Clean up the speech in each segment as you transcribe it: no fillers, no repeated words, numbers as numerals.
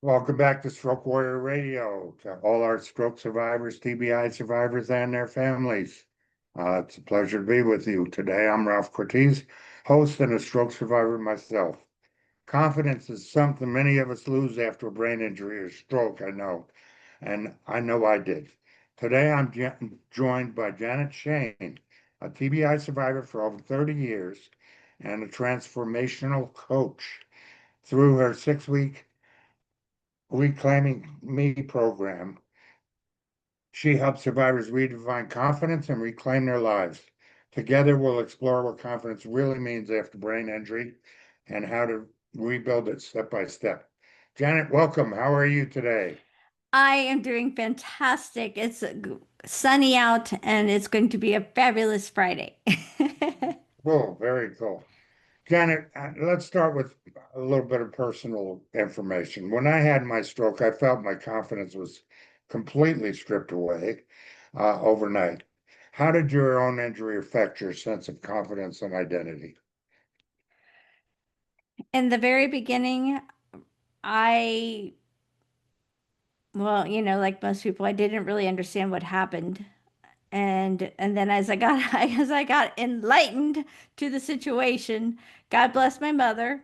Welcome back to Stroke Warrior Radio to all our stroke survivors, TBI survivors, and their families. It's a pleasure to be with you today. I'm Ralph Cortese, host and a stroke survivor myself. Confidence is something many of us lose after a brain injury or stroke, I know, and I know I did. Today I'm joined by Janet Shane, a TBI survivor for over 30 years and a transformational coach. Through her 6 week Reclaiming Me program, she helps survivors redefine confidence and reclaim their lives. Together, we'll explore what confidence really means after brain injury and how to rebuild it step by step. Janet, welcome. How are you today? I am doing fantastic. It's sunny out and it's going to be a fabulous Friday. Oh, very cool. Janet, let's start with a little bit of personal information. When I had my stroke, I felt my confidence was completely stripped away overnight. How did your own injury affect your sense of confidence and identity? In the very beginning, I, well, like most people, I didn't really understand what happened. And then as I got as I got enlightened to the situation, God bless my mother.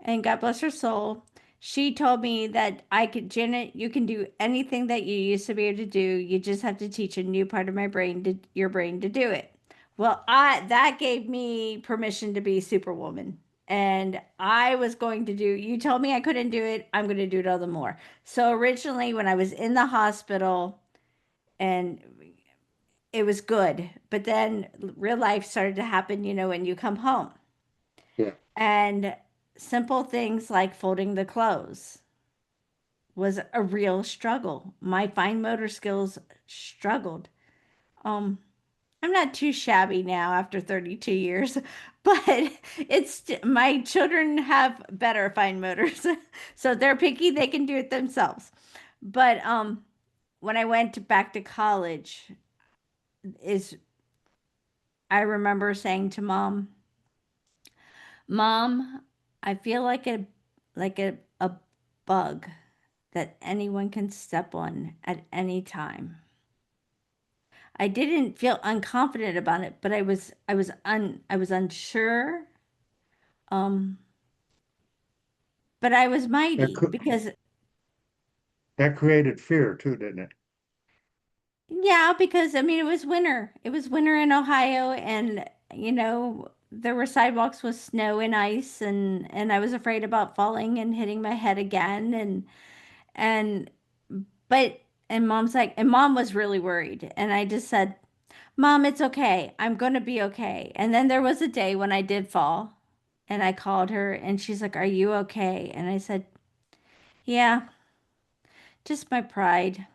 And God bless her soul, she told me that I could, Janet, you can do anything that you used to be able to do. You just have to teach a new part of my brain to your brain to do it. Well, I that gave me permission to be Superwoman. And I was going to do, you told me I couldn't do it, I'm going to do it all the more. So originally, when I was in the hospital, and it was good, but then real life started to happen, when you come home. Yeah. And simple things like folding the clothes was a real struggle. My fine motor skills struggled. Um, I'm not too shabby now after 32 years, but my children have better fine motors. So they're picky, they can do it themselves. But when I went back to college, is I remember saying to Mom, I feel like a bug that anyone can step on at any time. I didn't feel unconfident about it, but I was unsure. Um, but I was That, mighty cr- because that created fear too, didn't it? yeah, because I mean it was winter. It was winter in Ohio, and there were sidewalks with snow and ice, and I was afraid about falling and hitting my head again, and but and mom was really worried, and I just said, Mom, it's okay. I'm going to be okay. And then there was a day when I did fall, and I called her and she's like, "Are you okay?" And I said, "Yeah, just my pride,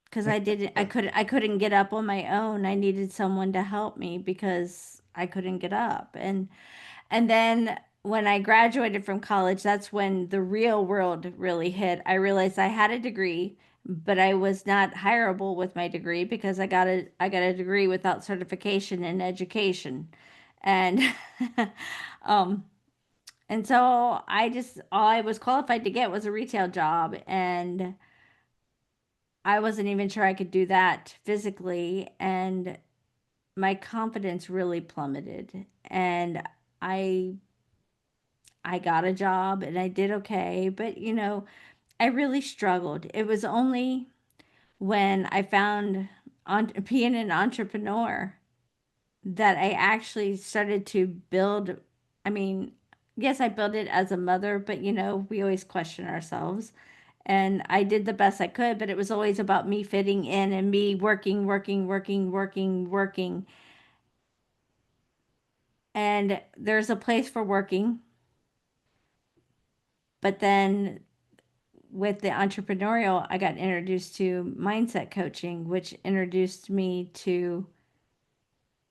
because I couldn't get up on my own. I needed someone to help me because I couldn't get up." And then when I graduated from college, that's when the real world really hit. I realized I had a degree, but I was not hireable with my degree because I got a degree without certification in education. And um and so all I was qualified to get was a retail job, and I wasn't even sure I could do that physically, and my confidence really plummeted. And I I got a job and I did okay, but I really struggled. It was only when I found being an entrepreneur that I actually started to build. I mean, yes, I built it as a mother, but we always question ourselves. And I did the best I could, but it was always about me fitting in and me working, working, working, working, working. And there's a place for working, but then with the entrepreneurial, I got introduced to mindset coaching, which introduced me to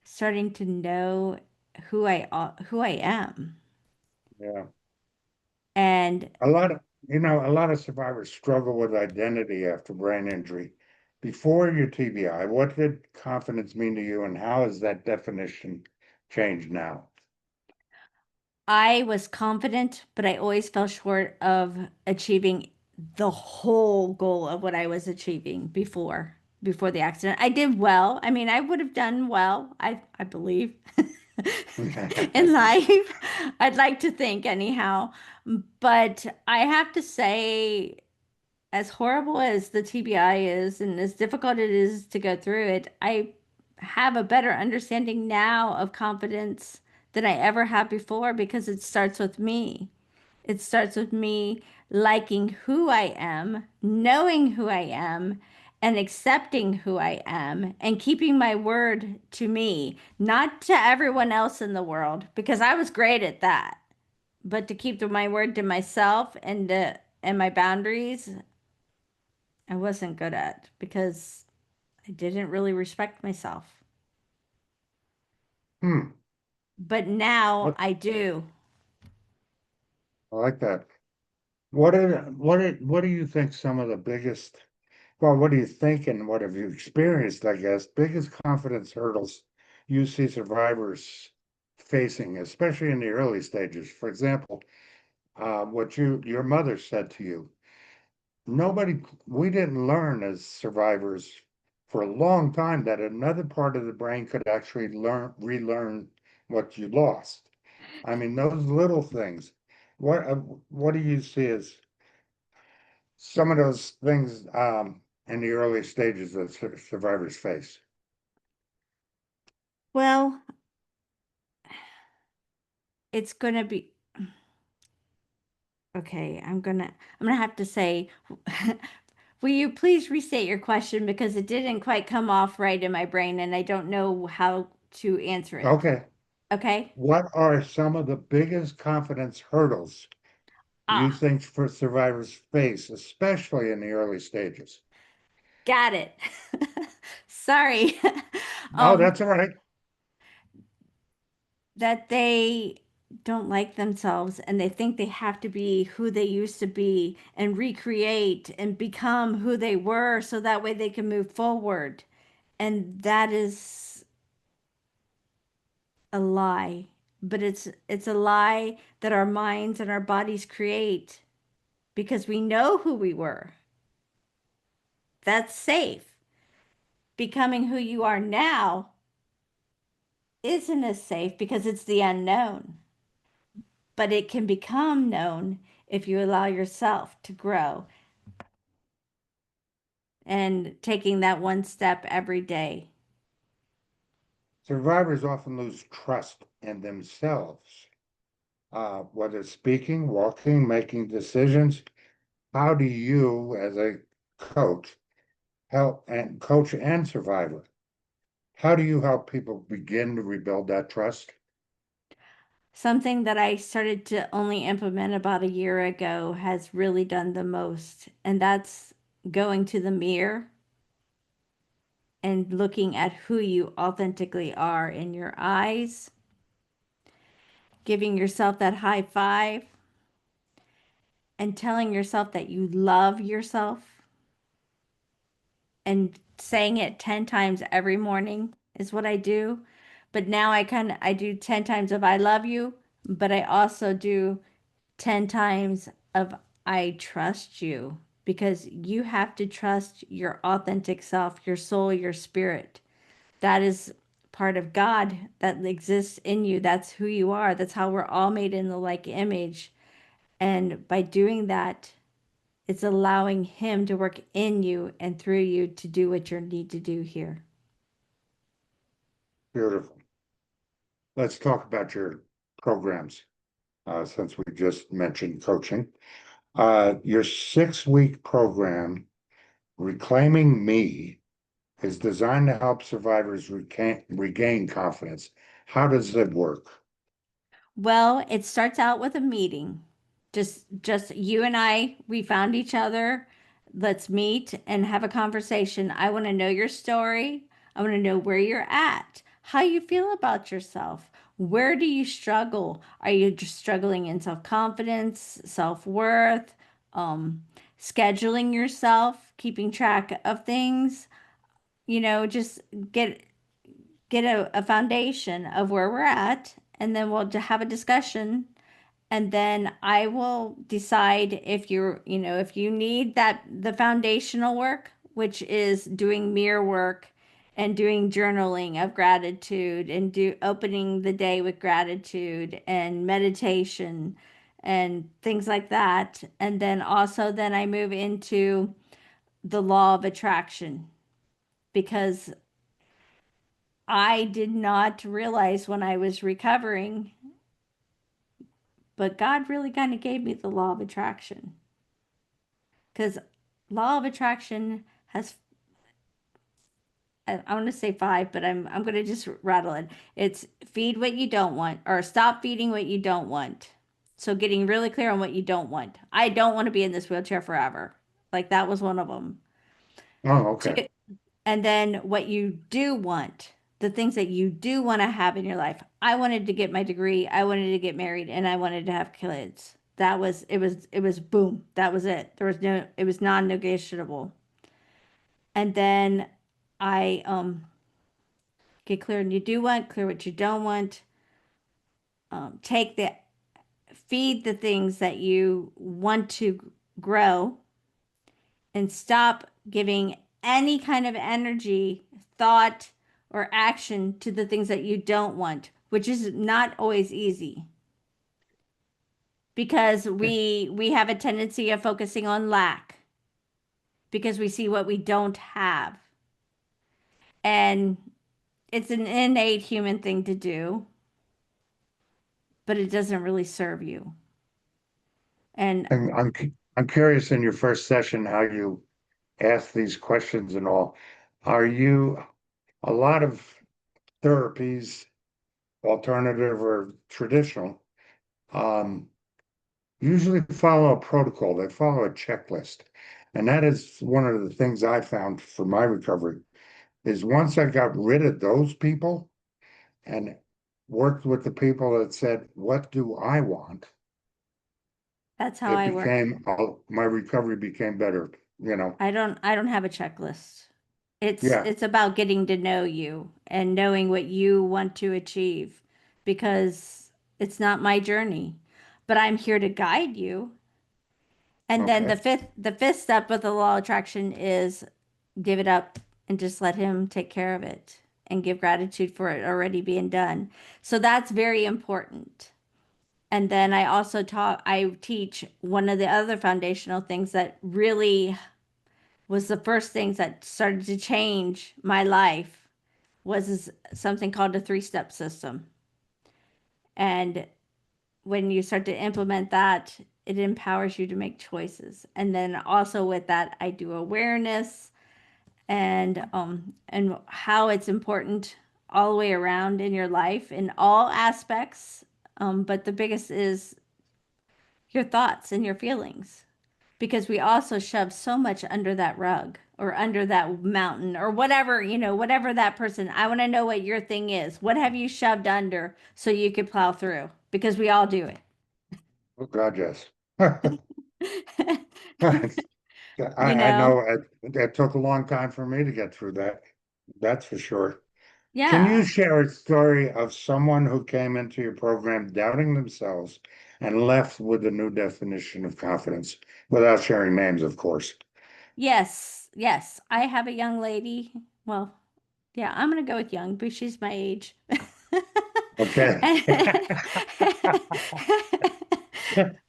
starting to know who I am. Yeah. And A lot of survivors struggle with identity after brain injury. Before your TBI, what did confidence mean to you, and how has that definition changed now? I was confident, but I always fell short of achieving the whole goal of what I was achieving before the accident. I did well. I mean, I would have done well, I believe, in life. I'd like to think anyhow. But I have to say, as horrible as the TBI is and as difficult it is to go through it, I have a better understanding now of confidence than I ever had before because it starts with me. It starts with me liking who I am, knowing who I am, and accepting who I am, and keeping my word to me, not to everyone else in the world, because I was great at that. But to keep to my word to myself and my boundaries, I wasn't good at because I didn't really respect myself. Hmm, But now what, I do. I like that. What do you think some of the biggest, well, what do you think and what have you experienced, I guess, biggest confidence hurdles you see survivors facing, especially in the early stages? For example, what your mother said to you. Nobody, we didn't learn as survivors for a long time that another part of the brain could actually relearn what you lost. I mean, those little things. What do you see as some of those things in the early stages that survivors face? Well, it's gonna be okay. I'm gonna have to say, will you please restate your question because it didn't quite come off right in my brain and I don't know how to answer it. Okay. Okay? What are some of the biggest confidence hurdles you Ah, think for survivors face, especially in the early stages? got it. Sorry. Oh, Um, that's all right. that they don't like themselves and they think they have to be who they used to be and recreate and become who they were so that way they can move forward. And that is a lie. But it's a lie that our minds and our bodies create because we know who we were. That's safe. Becoming who you are now isn't as safe because it's the unknown. But it can become known if you allow yourself to grow and taking that one step every day. Survivors often lose trust in themselves, whether speaking, walking, making decisions. How do you, as a coach, help and coach and survivor? How do you help people begin to rebuild that trust? Something that I started to only implement about a year ago has really done the most, and that's going to the mirror and looking at who you authentically are in your eyes, giving yourself that high five, and telling yourself that you love yourself and saying it 10 times every morning is what I do. But now I do 10 times of I love you, but I also do 10 times of I trust you because you have to trust your authentic self, your soul, your spirit. That is part of God that exists in you. That's who you are. That's how we're all made in the like image. And by doing that, it's allowing Him to work in you and through you to do what you need to do here. Beautiful. Let's talk about your programs, since we just mentioned coaching. Your 6-week program, Reclaiming Me, is designed to help survivors regain confidence. How does it work? Well, it starts out with a meeting. Just you and I, we found each other. Let's meet and have a conversation. I want to know your story. I want to know where you're at, how you feel about yourself. Where do you struggle? Are you just struggling in self-confidence, self-worth, um, scheduling yourself, keeping track of things? Just get get a foundation of where we're at, and then we'll have a discussion And then I will decide if if you need the foundational work, which is doing mirror work and doing journaling of gratitude and do opening the day with gratitude and meditation and things like that. And then also then I move into the law of attraction because I did not realize when I was recovering, but God really kind of gave me the law of attraction. Because law of attraction has, I want to say five, but I'm going to just rattle it. It's feed what you don't want, or stop feeding what you don't want. So getting really clear on what you don't want. I don't want to be in this wheelchair forever. Like that was one of them. Oh, Two, okay. and then what you do want, the things that you do want to have in your life. I wanted to get my degree, I wanted to get married, and I wanted to have kids. It was boom. That was it. There was no, it was non-negotiable. And then I get clear and you do want, clear what you don't want. Take the feed the things that you want to grow and stop giving any kind of energy, thought, or action to the things that you don't want, which is not always easy because we have a tendency of focusing on lack because we see what we don't have. And it's an innate human thing to do, but it doesn't really serve you. And And I'm curious in your first session how you ask these questions and all. Are you a lot of therapies, alternative or traditional, um, usually follow a protocol. They follow a checklist. And that is one of the things I found for my recovery is once I got rid of those people and worked with the people that said, what do I want? that's how It I work. became, my recovery became better, you know? I don't have a checklist. It's Yeah. it's about getting to know you and knowing what you want to achieve because it's not my journey, but I'm here to guide you. And then Okay. the fifth step of the law of attraction is give it up and just let him take care of it and give gratitude for it already being done. So that's very important. And then I teach one of the other foundational things that really was the first things that started to change my life was something called a three-step system. And when you start to implement that, it empowers you to make choices. And then also with that, I do awareness and how it's important all the way around in your life in all aspects. But the biggest is your thoughts and your feelings because we also shove so much under that rug or under that mountain or whatever, whatever that person. I want to know what your thing is. What have you shoved under so you could plow through? Because we all do Oh, God, yes. it. You I know? know it took a long time for me to get through that. That's for sure. Can you Yeah. share a story of someone who came into your program doubting themselves and left with a new definition of confidence without sharing names, of course? Yes. Yes. I have a young lady. Well, yeah, I'm gonna go with young, but she's my age. Okay. And-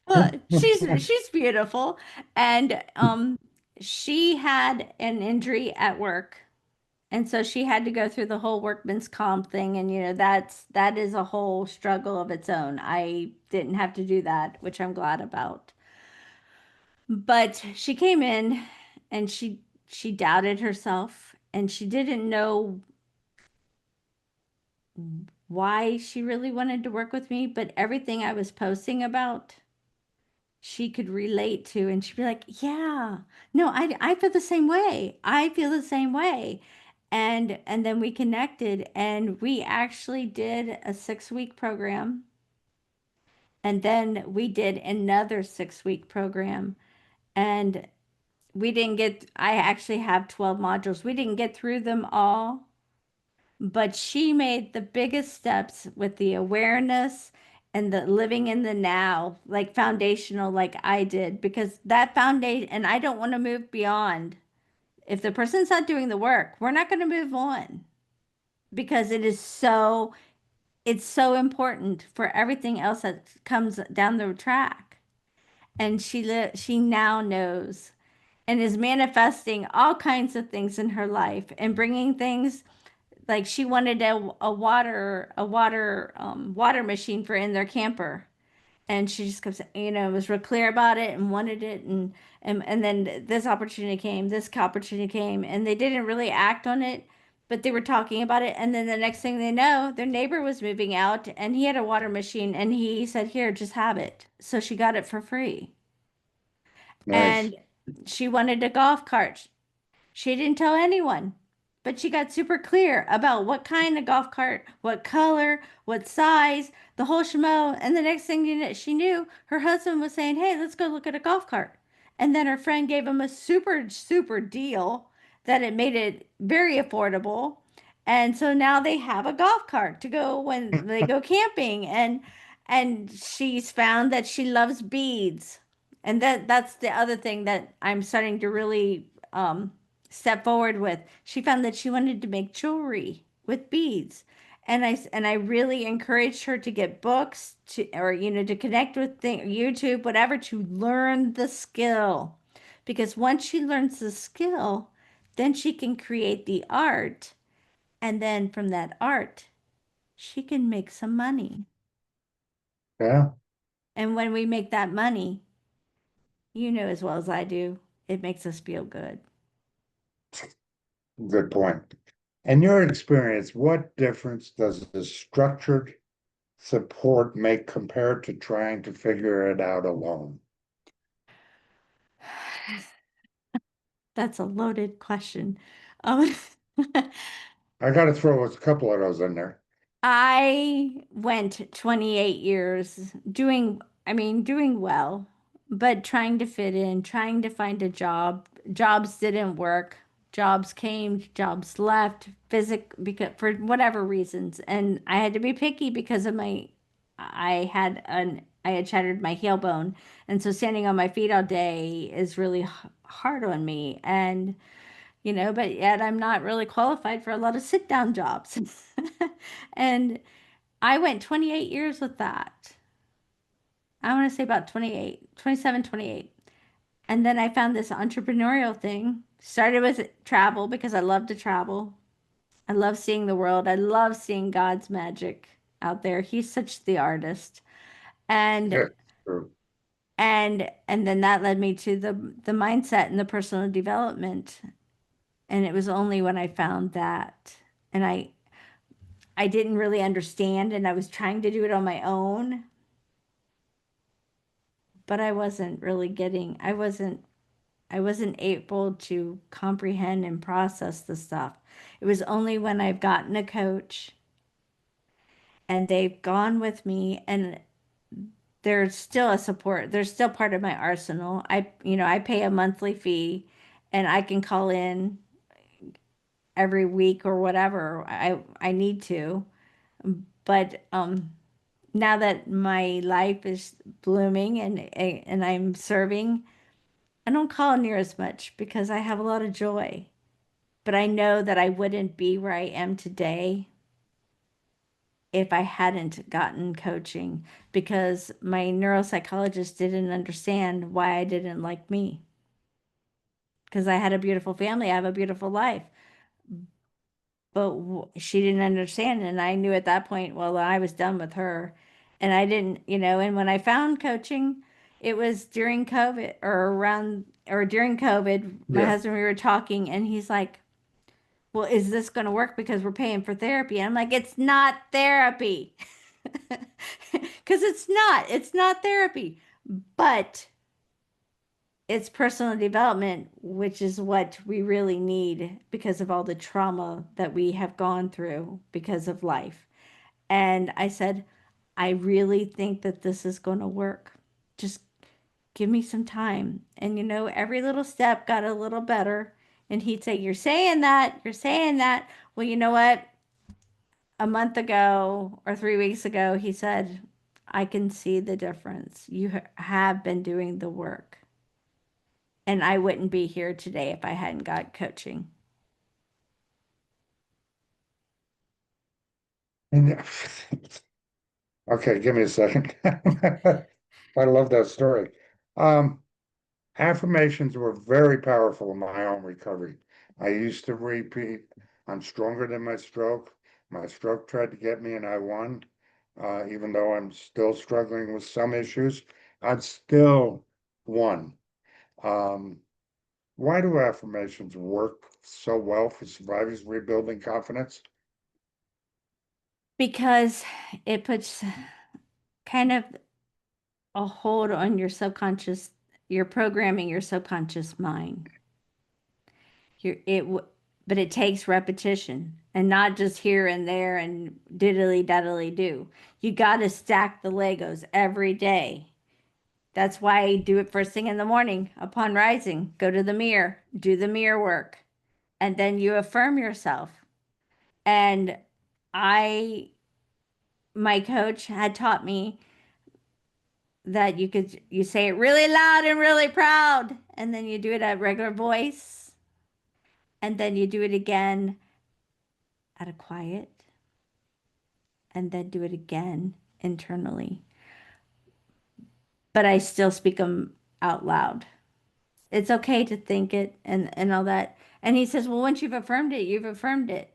well, she's beautiful, and she had an injury at work, and so she had to go through the whole workman's comp thing, and that is a whole struggle of its own. I didn't have to do that, which I'm glad about. But she came in, and she doubted herself, and she didn't know why she really wanted to work with me, but everything I was posting about, she could relate to. And she'd be like, yeah, no, I feel the same way. I feel the same way. And then we connected and we actually did a 6-week program. And then we did another 6-week program. And I actually have 12 modules. We didn't get through them all, but she made the biggest steps with the awareness and the living in the now, like foundational, like I did, because that foundation, and I don't want to move beyond. If the person's not doing the work, we're not going to move on because it's so important for everything else that comes down the track. And she now knows and is manifesting all kinds of things in her life and bringing things like she wanted water machine for in their camper, and she just kept was real clear about it and wanted it, and then this opportunity came, and they didn't really act on it, but they were talking about it, and then the next thing they know, their neighbor was moving out and he had a water machine, and he said, here, just have it. So she got it for free. Nice. And she wanted a golf cart. She didn't tell anyone, but she got super clear about what kind of golf cart, what color, what size, the whole schmo. And the next thing she knew, her husband was saying, hey, let's go look at a golf cart. And then her friend gave him a super, super deal that it made it very affordable. And so now they have a golf cart to go when they go camping. And she's found that she loves beads. And that's the other thing that I'm starting to really step forward with. She found that she wanted to make jewelry with beads. And I really encouraged her to get books to or to connect with YouTube, whatever, to learn the skill. Because once she learns the skill, then she can create the art. And then from that art, she can make some money. Yeah, And when we make that money, you know as well as I do, it makes us feel good. good point. In your experience, what difference does the structured support make compared to trying to figure it out alone? That's a loaded question. Um, I got to throw a couple of those in there. I went 28 years doing well, but trying to fit in, trying to find a job. Jobs didn't work. Jobs came, jobs left, because for whatever reasons. And I had to be picky because of I had shattered my heel bone. And so standing on my feet all day is really hard on me. And but yet I'm not really qualified for a lot of sit down jobs. And I went 28 years with that. I want to say about 28, 27, 28. And then I found this entrepreneurial thing. Started with travel because I love to travel. I love seeing the world. I love seeing God's magic out there. He's such the artist. And Yeah, true. and then that led me to the mindset and the personal development. And it was only when I found that and I didn't really understand and I was trying to do it on my own, but I wasn't really getting, I wasn't able to comprehend and process the stuff. It was only when I've gotten a coach and they've gone with me and there's still a support, there's still part of my arsenal. I pay a monthly fee and I can call in every week or whatever I need to. But now that my life is blooming and I'm serving, I don't call near as much because I have a lot of joy. But I know that I wouldn't be where I am today if I hadn't gotten coaching because my neuropsychologist didn't understand why I didn't like me because I had a beautiful family, I have a beautiful life. But she didn't understand, and I knew at that point, well, I was done with her, and I didn't, and when I found coaching, it was during COVID or around or during COVID. My Yeah. husband, we were talking, and he's like, well, is this going to work because we're paying for therapy? And I'm like, it's not therapy. Because it's not therapy, but it's personal development, which is what we really need because of all the trauma that we have gone through because of life. And I said, I really think that this is going to work. Just give me some time. And every little step got a little better. And he'd say, you're saying that, you're saying that. Well, you know what? A month ago or 3 weeks ago, he said, I can see the difference. You have been doing the work. And I wouldn't be here today if I hadn't got coaching. And okay, give me a second. I love that story. Um, Affirmations were very powerful in my own recovery. I used to repeat, I'm stronger than my stroke. My stroke tried to get me and I won. Even though I'm still struggling with some issues, I've still won. Um, why do affirmations work so well for survivors rebuilding confidence? Because it puts kind of a hold on your subconscious, you're programming your subconscious mind. But it takes repetition and not just here and there and diddly daddly do. You got to stack the Legos every day. That's why I do it first thing in the morning upon rising. Go to the mirror, do the mirror work, and then you affirm yourself. And I, my coach had taught me that you say it really loud and really proud, and then you do it at regular voice, and then you do it again at a quiet, and then do it again internally. But I still speak them out loud. It's okay to think it and all that. And he says, well, once you've affirmed it, you've affirmed it.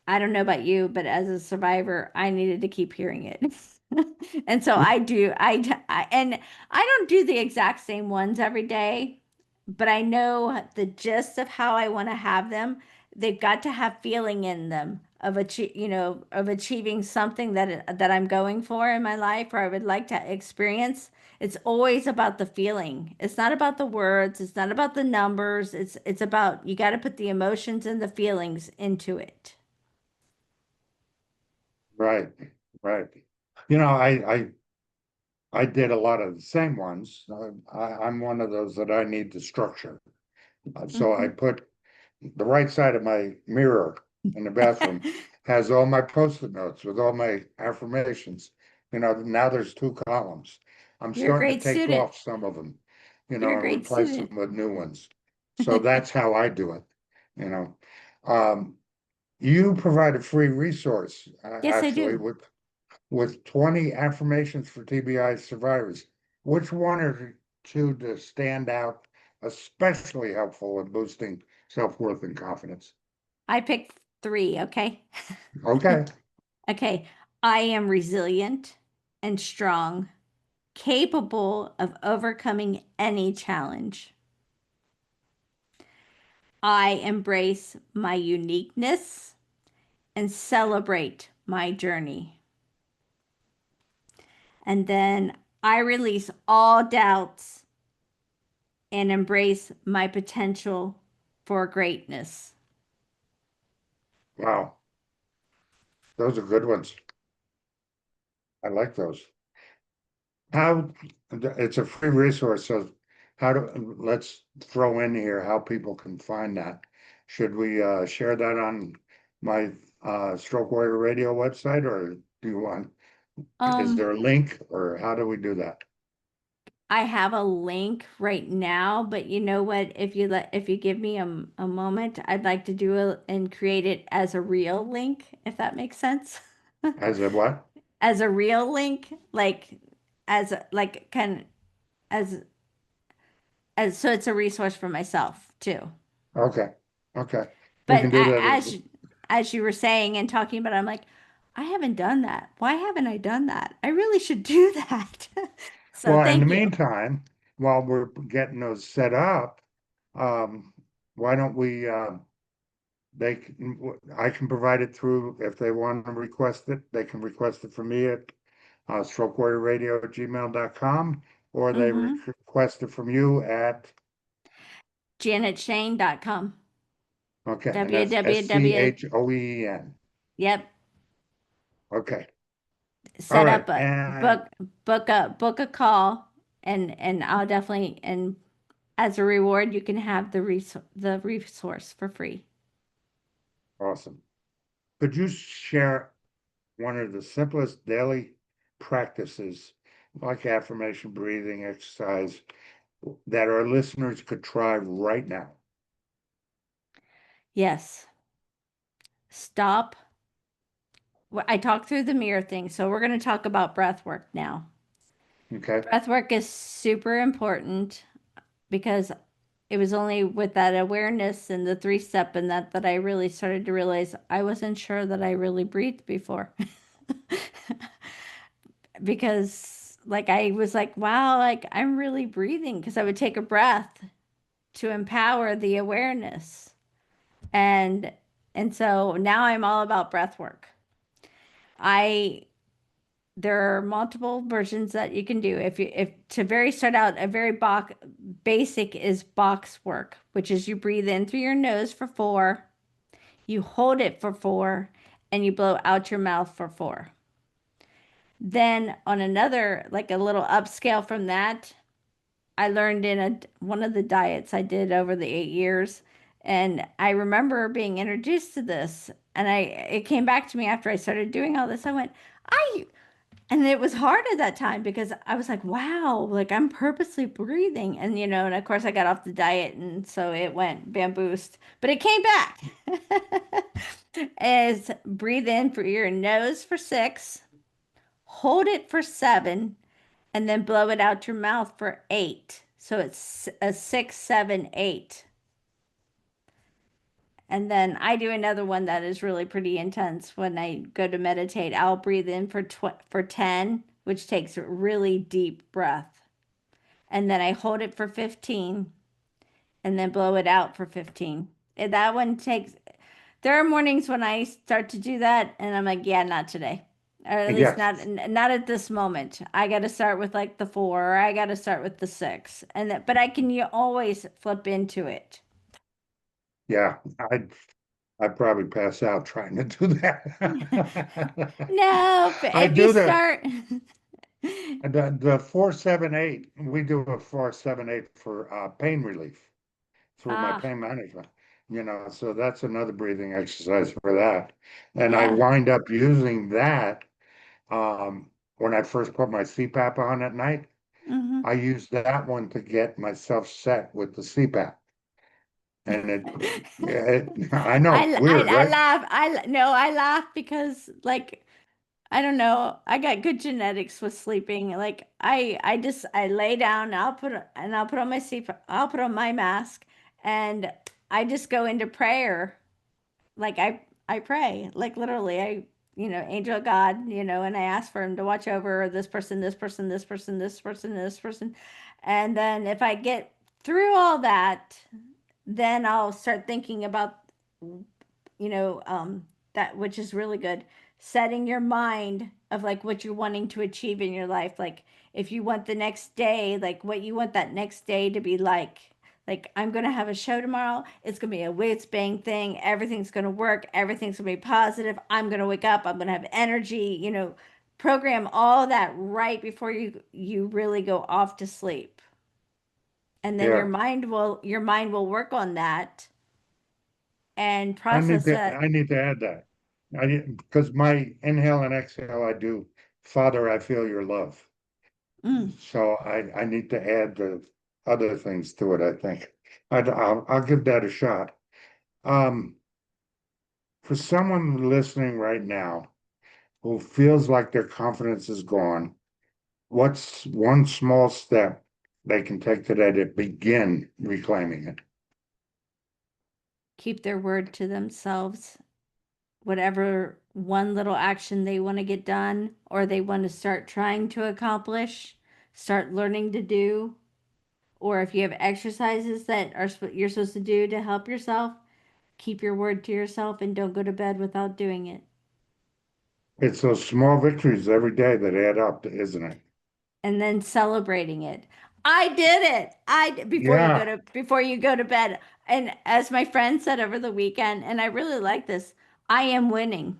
I don't know about you, but as a survivor, I needed to keep hearing it. And so I do. And I don't do the exact same ones every day, but I know the gist of how I want to have them. They've got to have feeling in them of of achieving something that I'm going for in my life or I would like to experience. It's always about the feeling. It's not about the words, it's not about the numbers. It's about you got to put the emotions and the feelings into it. Right, right. You know, I did a lot of the same ones. I'm one of those that I need the structure. So I Mhm. put the right side of my mirror in the bathroom has all my post-it notes with all my affirmations. You know, now there's two columns. I'm You're a starting to great take student. off some of them, You're a and great replace them student. with new ones. So that's how I do it, you know. Um, you provide a free resource, Yes, I actually, do. with 20 affirmations for TBI survivors. Which one or two to stand out, especially helpful in boosting self-worth and confidence? I picked three, okay? Okay. Okay. I am resilient and strong, capable of overcoming any challenge. I embrace my uniqueness and celebrate my journey. And then I release all doubts and embrace my potential for greatness. Wow. Those are good ones. I like those. How, it's a free resource, so let's throw in here how people can find that. Should we share that on my Stroke Warrior Radio website, or do you want, is Um, there a link, or how do we do that? I have a link right now, but you know what? If you give me a moment, I'd like to do it and create it as a real link, if that makes sense. As a what? As a real link, like as a, like kind as as so it's a resource for myself too. Okay, okay. We But can do that as you were saying and talking about it, I'm like, I haven't done that. Why haven't I done that? I really should do that. So well, in the thank you. meantime, while we're getting those set up, why don't we, I can provide it through, if they want to request it, they can request it from me at strokewarriorradio@gmail.com, or they Mm-hmm. request it from you at, JanetShane.com. okay, and that's www. SCHOEN. Yep. Okay, all Set right, up a and book a call and I'll definitely and as a reward you can have the resource for free. awesome. Could you share one of the simplest daily practices like affirmation breathing exercise that our listeners could try right now? Yes. Stop. I talked through the mirror thing, so we're going to talk about breath work now. Okay. Breath work is super important because it was only with that awareness and the three step and that I really started to realize I wasn't sure that I really breathed before. Because like I was like, wow, like I'm really breathing because I would take a breath to empower the awareness. And and so now I'm all about breath work. I There are multiple versions that you can do. If to very start out, a very basic is box work, which is you breathe in through your nose for 4, you hold it for 4, and you blow out your mouth for 4. Then on another, like a little upscale from that, I learned in one of the diets I did over the 8 years, and I remember being introduced to this, and it came back to me after I started doing all this. I went, I and it was hard at that time because I was like, wow, like I'm purposely breathing. And, and of course I got off the diet and so it went bamboozed, but it came back. Is breathe in for your nose for 6, hold it for 7, and then blow it out your mouth for 8. So it's a 6, 7, 8. And then I do another one that is really pretty intense when I go to meditate. I'll breathe in for 10, which takes a really deep breath. And then I hold it for 15 and then blow it out for 15. And that one takes, there are mornings when I start to do that and I'm like, yeah, not today. Or at least Yes. not at this moment. I got to start with like the 4 or I got to start with the 6. But I can always flip into it. Yeah. I'd probably pass out trying to do that. No, I if you do the start, the 478. We do a 478 for pain relief through my ah, pain management. So that's another breathing exercise for that. And I yeah. wind up using that when I first put my CPAP on at night. Hmm. I used that one to get myself set with the CPAP. And I know, weird, I right? laugh. No, I laugh because like I don't know. I got good genetics with sleeping. Like I lay down. I'll put on my sleep. I'll put on my mask, and I just go into prayer. Like I pray. Like literally, angel of God. And I ask for him to watch over this person, this person, this person, this person, this person, and then if I get through all that, then I'll start thinking about that, which is really good. Setting your mind of like what you're wanting to achieve in your life. Like if you want the next day, like what you want that next day to be like. Like I'm gonna have a show tomorrow. It's gonna be a whiz bang thing. Everything's gonna work. Everything's gonna be positive. I'm gonna wake up. I'm gonna have energy. Program all that right before you really go off to sleep, and then Yeah. your mind will work on that and I need process to that. I need to add that. Because my inhale and exhale I do, Father, I feel your love. Mm. So I need to add the other things to it, I think. I'll give that a shot. Um, for someone listening right now who feels like their confidence is gone, what's one small step they can take today to begin reclaiming it? Keep their word to themselves. Whatever one little action they want to get done or they want to start trying to accomplish, start learning to do. Or if you have exercises that you're supposed to do to help yourself, keep your word to yourself and don't go to bed without doing it. It's those small victories every day that add up, isn't it? And then celebrating it. I did it. Yeah, Before you go to bed. And as my friend said over the weekend, and I really like this, I am winning.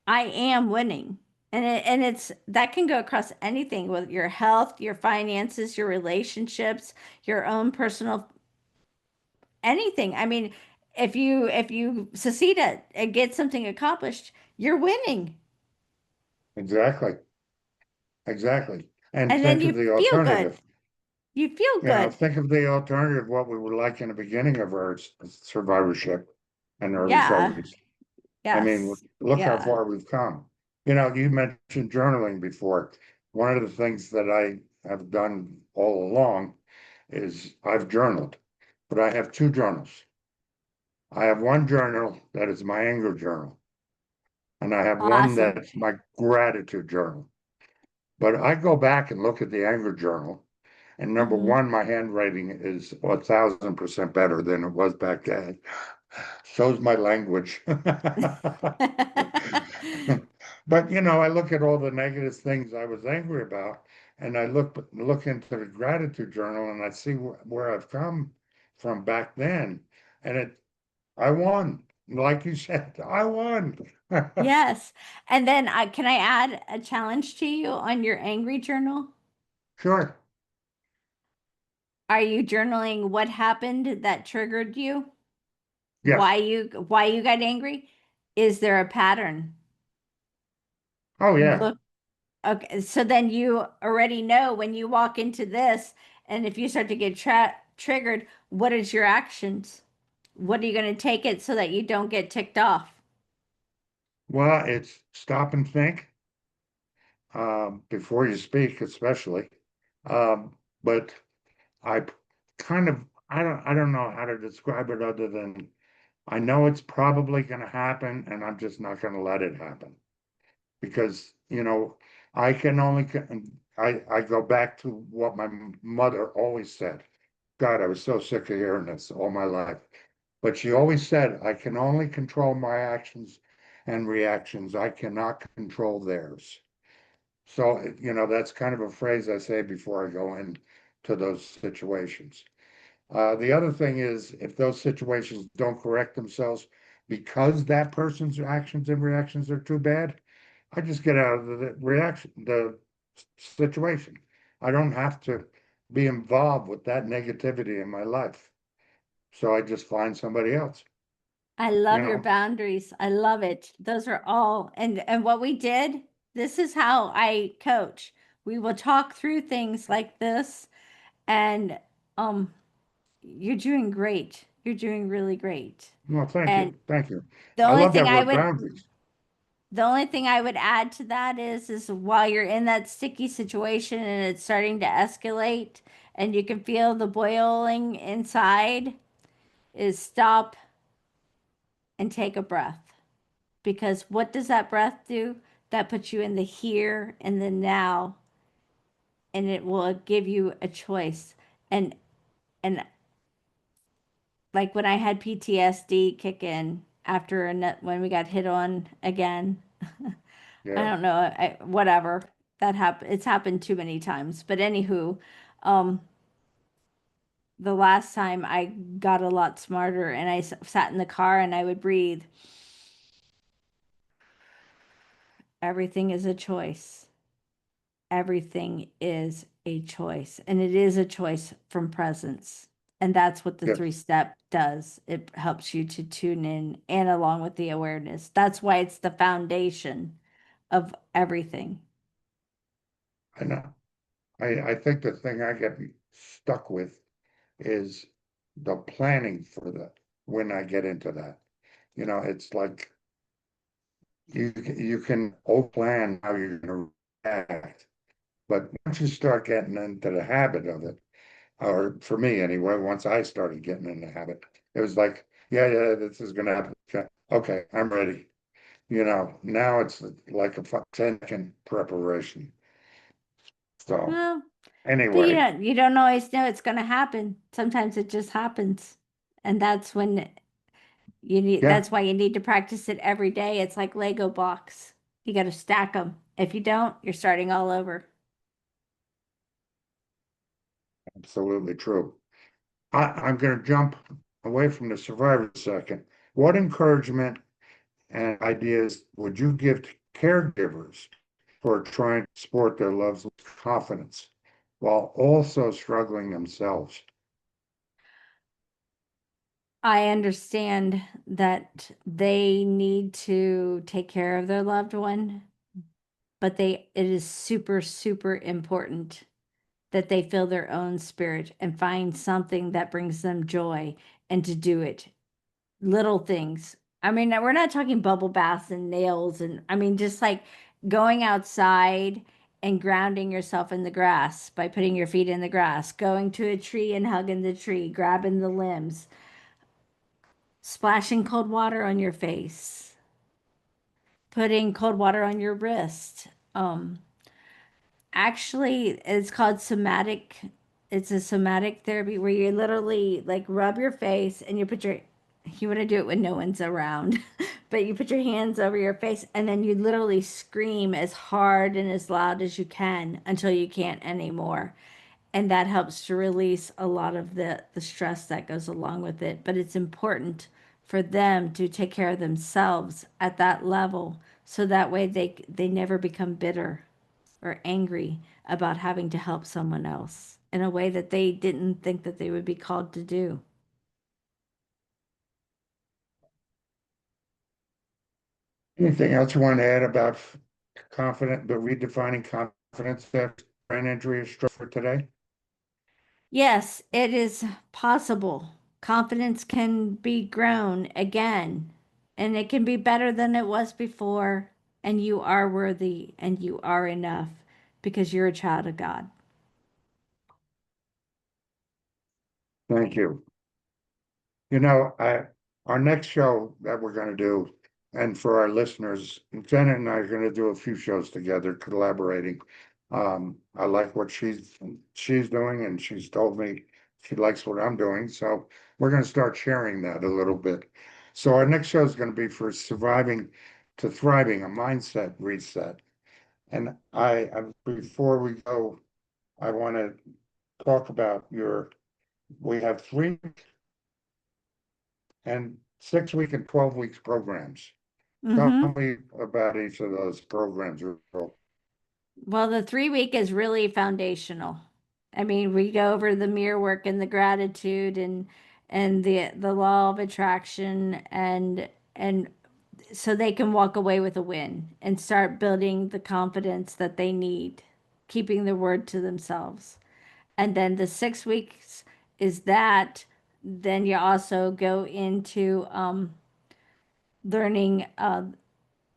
I am winning. And it's that can go across anything with your health, your finances, your relationships, your own personal anything. I mean, if you succeed at get something accomplished, you're winning. exactly. exactly. And And then think of you the feel good. alternative. You feel good. Think of the alternative, what we were like in the beginning of our survivorship and early Yeah. 30s. I mean, Yes. look how Yeah. far we've come. You mentioned journaling before. One of the things that I have done all along is I've journaled, but I have two journals. I have one journal that is my anger journal, and I have one Awesome. that's my gratitude journal. But I go back and look at the anger journal, and number Hmm. one, my handwriting is 1,000% better than it was back then. So's my language. But I look at all the negative things I was angry about, and I look into the gratitude journal, and I see where I've come from back then, and I won. Like you said, I won. Yes. And then can I add a challenge to you on your angry journal? Sure. Are you journaling what happened that triggered you? Yes. Why you got angry? Is there a pattern? Oh yeah. Look, okay, so then you already know when you walk into this, and if you start to get triggered, what is your actions? What are you going to take it so that you don't get ticked off? Well, it's stop and think before you speak, especially. But I kind of I don't know how to describe it other than I know it's probably going to happen, and I'm just not going to let it happen because I can only I go back to what my mother always said. God, I was so sick of hearing this all my life. But she always said, I can only control my actions and reactions. I cannot control theirs. So, that's kind of a phrase I say before I go into those situations. The other thing is, if those situations don't correct themselves because that person's actions and reactions are too bad, I just get out of the situation. I don't have to be involved with that negativity in my life. So I just find somebody else, I you love your know. boundaries. I love it. Those are all, and what we did, this is how I coach. We will talk through things like this, and um you're doing great. You're doing really great. Well, thank And you. Thank you. the I only love thing that I word would boundaries. the only thing I would add to that is while you're in that sticky situation and it's starting to escalate and you can feel the boiling inside, is stop and take a breath. Because what does that breath do? That puts you in the here and the now, and it will give you a choice. And like when I had PTSD kick in after when we got hit on again, I Yeah, don't know, whatever that happened. It's happened too many times. But anywho, um, the last time I got a lot smarter and I sat in the car and I would breathe. Everything is a choice. Everything is a choice, and it is a choice from presence. And that's what the yes, three-step does. It helps you to tune in and along with the awareness. That's why it's the foundation of everything. I know. I think the thing I get stuck with is the planning for that when I get into that. It's like you can plan how you're going to react, but once you start getting into the habit of it, or for me anyway, once I started getting in the habit, it was like, yeah, yeah, this is going to happen. Okay, okay, I'm ready. Now it's like a 10-second preparation. So Well, but anyway, you don't always know it's going to happen. Sometimes it just happens. And that's when yeah, that's why you need to practice it every day. It's like Lego blocks. You got to stack them. If you don't, you're starting all over. absolutely true. I'm going to jump away from the survivor second. What encouragement and ideas would you give to caregivers who are trying to support their loved ones with confidence while also struggling themselves? I understand that they need to take care of their loved one, but it is super, super important that they feel their own spirit and find something that brings them joy and to do it. Little things. I mean, we're not talking bubble baths and nails and I mean just like going outside and grounding yourself in the grass by putting your feet in the grass, going to a tree and hugging the tree, grabbing the limbs, splashing cold water on your face, putting cold water on your wrist. Actually, it's called somatic. It's a somatic therapy where you literally like rub your face and you want to do it when no one's around, but you put your hands over your face and then you literally scream as hard and as loud as you can until you can't anymore. And that helps to release a lot of the stress that goes along with it. But it's important for them to take care of themselves at that level so that way they never become bitter or angry about having to help someone else in a way that they didn't think that they would be called to do. Anything else you want to add about confident, but redefining confidence after brain injury or stroke for today? Yes, it is possible. Confidence can be grown again, and it can be better than it was before. And you are worthy and you are enough because you're a child of God. Thank you. Our next show that we're going to do, and for our listeners, Jenna and I are going to do a few shows together, collaborating. I like what she's doing, and she's told me she likes what I'm doing. So we're going to start sharing that a little bit. So our next show is going to be for surviving to thriving, a mindset reset. And before we go, I want to talk about we have 3 and 6 week and 12 weeks programs. Tell Mm-hmm. me about each of those programs. Well, the 3 week is really foundational. I mean, we go over the mirror work and the gratitude and the law of attraction and so they can walk away with a win and start building the confidence that they need, keeping the word to themselves. And then the 6 weeks is that. Then you also go into learning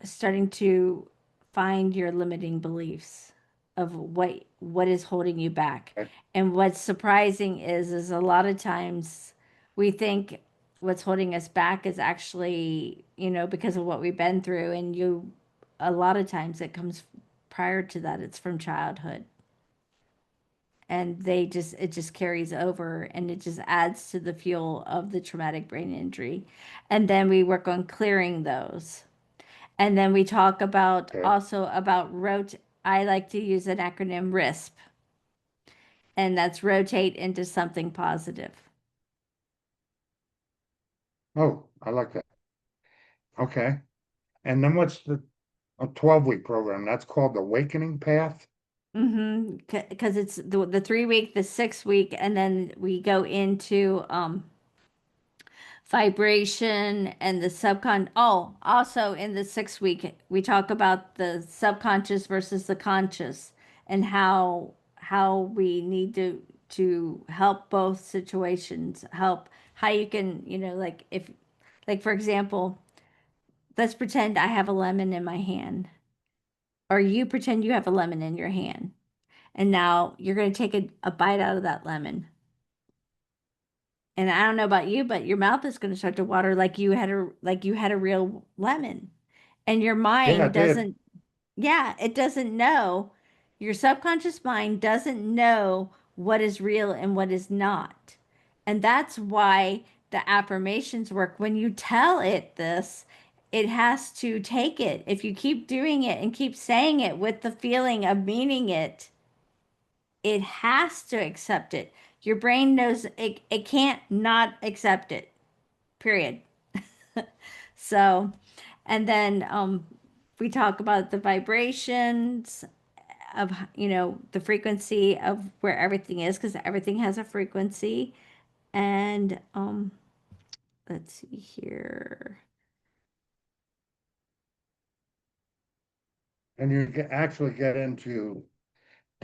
starting to find your limiting beliefs of what is holding you back. And what's surprising is a lot of times we think what's holding us back is actually, because of what we've been through and a lot of times it comes prior to that. It's from childhood. And it just carries over and it just adds to the fuel of the traumatic brain injury. And then we work on clearing those. And then we talk about Okay. also about I like to use an acronym RISP, and that's rotate into something positive. Oh, I like that. Okay. And then what's the a 12-week program? That's called Awakening Path. Mm-hmm. Because it's the 3 week, the 6 week, and then we go into vibration and the also in the 6 week, we talk about the subconscious versus the conscious and how we need to help both situations, help how you can, like if like for example, let's pretend I have a lemon in my hand, or you pretend you have a lemon in your hand, and now you're going to take a bite out of that lemon. And I don't know about you, but your mouth is going to start to water like you had a real lemon. And your Yeah, I mind did. doesn't, yeah, it doesn't know. Your subconscious mind doesn't know what is real and what is not. And that's why the affirmations work. When you tell it this, it has to take it. If you keep doing it and keep saying it with the feeling of meaning it has to accept it. Your brain knows it can't not accept it, period. So, and then we talk about the vibrations of, the frequency of where everything is, because everything has a frequency. And let's see here. And you can actually get into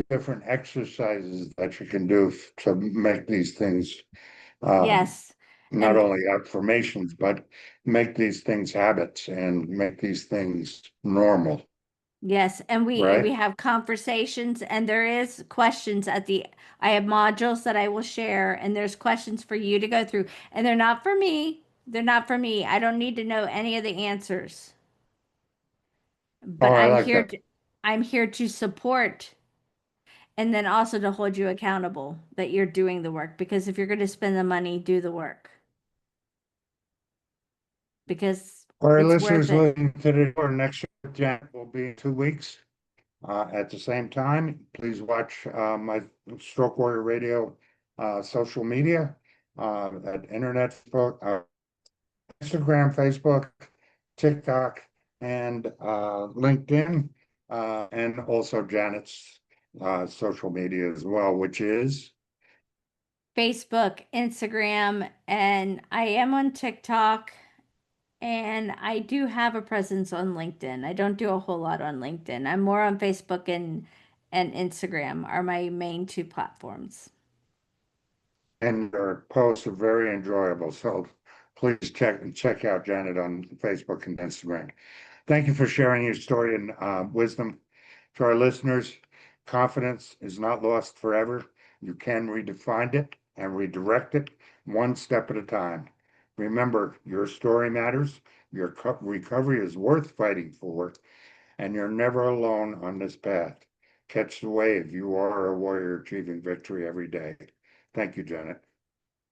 different exercises that you can do to make these things um, Yes. not And only affirmations, but make these things habits and make these things normal, yes, and we right? have conversations and there is questions at the I have modules that I will share and there's questions for you to go through and they're not for me. They're not for me. I don't need to know any of the answers. Oh, But I like that. I'm here to support and then also to hold you accountable that you're doing the work because if you're going to spend the money, do the work because For our it's worth listeners it. listening to the our next show, Jan, will be in 2 weeks. At the same time, please watch my Stroke Warrior Radio social media at internet, Instagram, Facebook, TikTok, and LinkedIn, and also Janet's social media as well, which is, Facebook, Instagram, and I am on TikTok. And I do have a presence on LinkedIn. I don't do a whole lot on LinkedIn. I'm more on Facebook and Instagram are my main two platforms. and your posts are very enjoyable. So please check out Janet on Facebook and Instagram. Thank you for sharing your story and wisdom. To our listeners, confidence is not lost forever. You can redefine it and redirect it one step at a time. Remember, your story matters, your recovery is worth fighting for, and you're never alone on this path. Catch the wave. You are a warrior achieving victory every day. Thank you, Janet.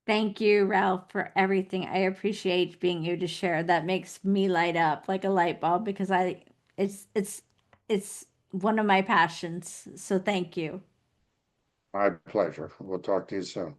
Thank you, Ralph, for everything. I appreciate being here to share. That makes me light up like a light bulb because it's one of my passions. So thank you. My pleasure. We'll talk to you soon.